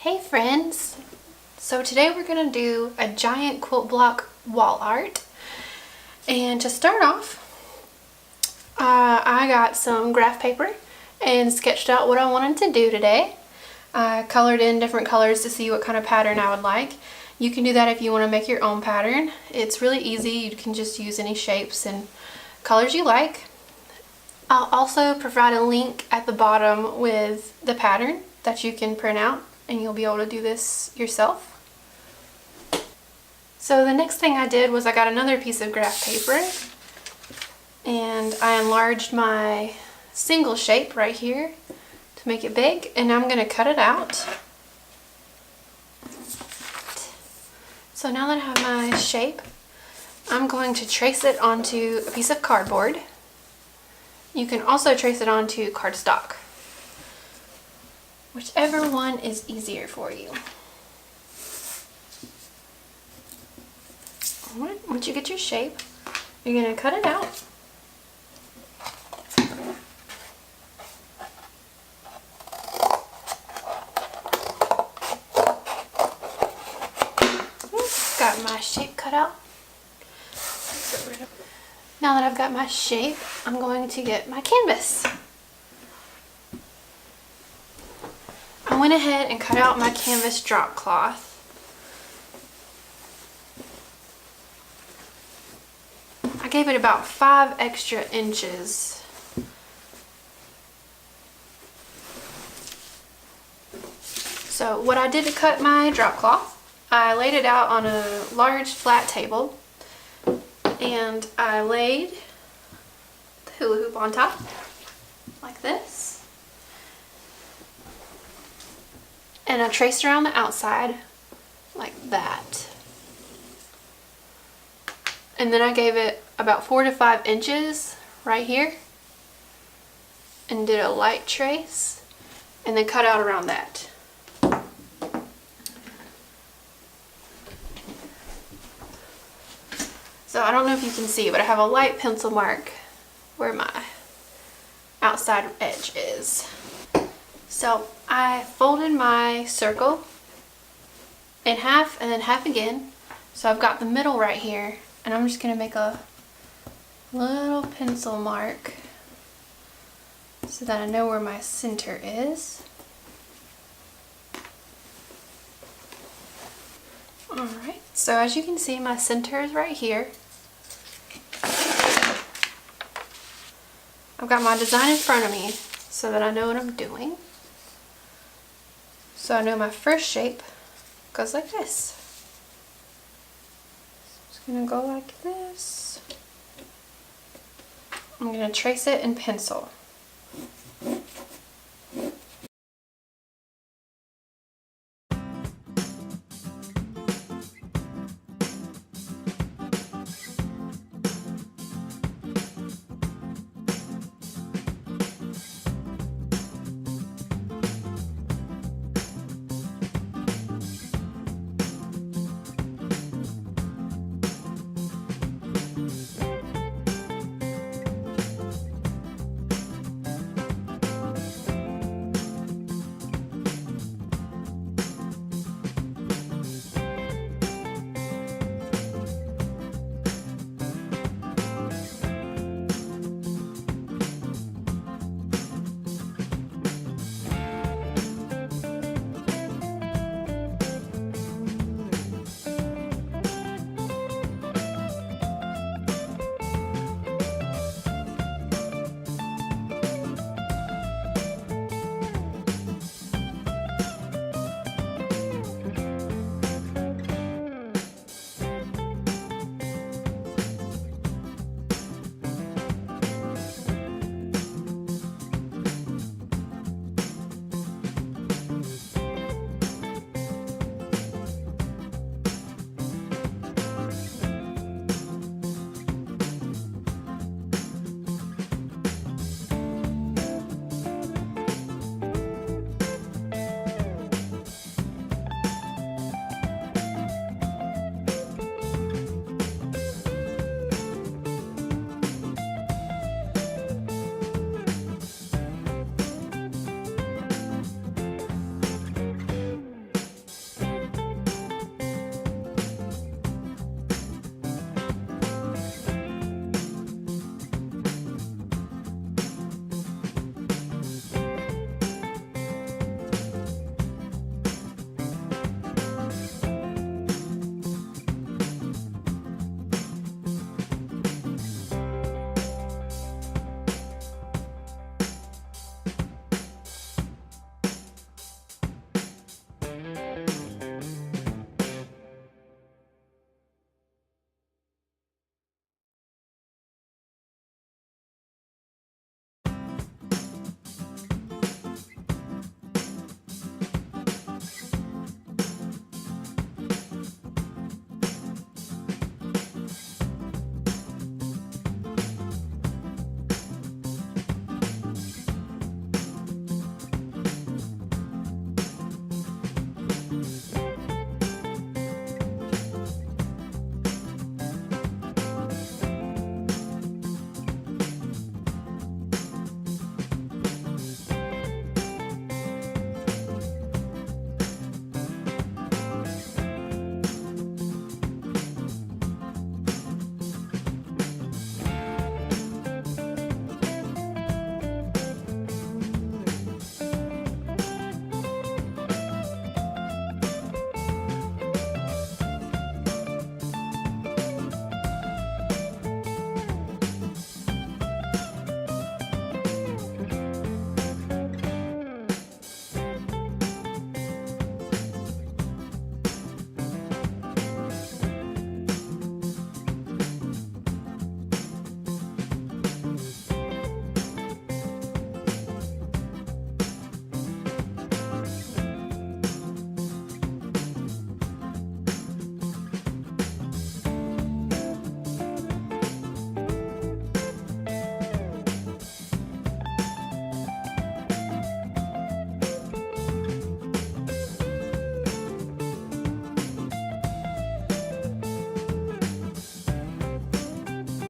Hey friends! So today we're going to do a giant quilt block wall art. And to start off, I got some graph paper and sketched out what I wanted to do today. I colored in different colors to see what kind of pattern I would like. You can do that if you want to make your own pattern. It's really easy. You can just use any shapes and colors you like. I'll also provide a link at the bottom with the pattern that you can print out, and you'll be able to do this yourself. So the next thing I did was I got another piece of graph paper and I enlarged my single shape right here to make it big, and I'm going to cut it out. So now that I have my shape, I'm going to trace it onto a piece of cardboard. You can also trace it onto cardstock, whichever one is easier for you. Alright, once you get your shape, you're going to cut it out. Got my shape cut out. Now that I've got my shape, I'm going to get my canvas. I went ahead and cut out my canvas drop cloth. I gave it about 5 extra inches. So what I did to cut my drop cloth, I laid it out on a large flat table and I laid the hula hoop on top like this. And I traced around the outside like that. And then I gave it about 4 to 5 inches right here and did a light trace and then cut out around that. So I don't know if you can see, but I have a light pencil mark where my outside edge is. So I folded my circle in half and then half again. So I've got the middle right here, and I'm just going to make a little pencil mark so that I know where my center is. Alright, so as you can see, my center is right here. I've got my design in front of me so that I know what I'm doing. So I know my first shape goes like this. It's gonna go like this. I'm gonna trace it in pencil.